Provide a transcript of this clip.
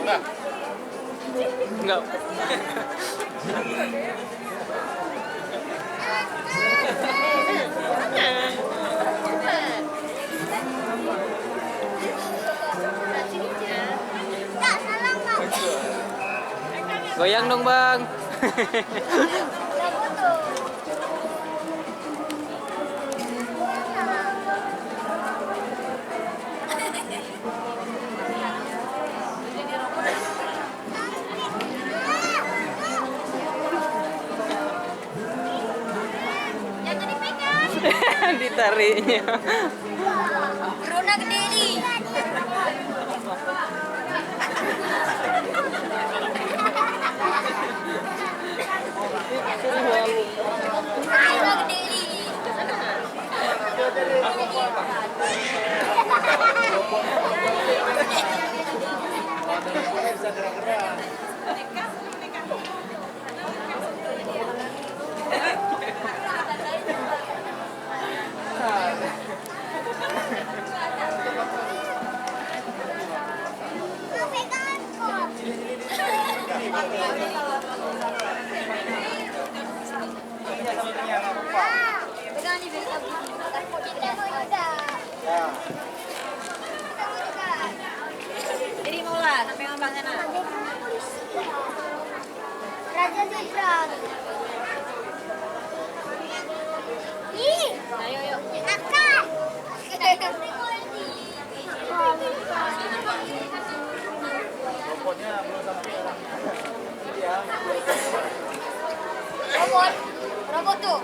Enggak. Goyang dong, Bang. Ditariknya. Bruna gede nih. Bruna gede nih. Jadi mau lah, sampai ngambang sana. Raja Zebra. Ih, ayo yuk. Akan. Pokoknya belum sampai orang. Iya. Robot, robot tuh.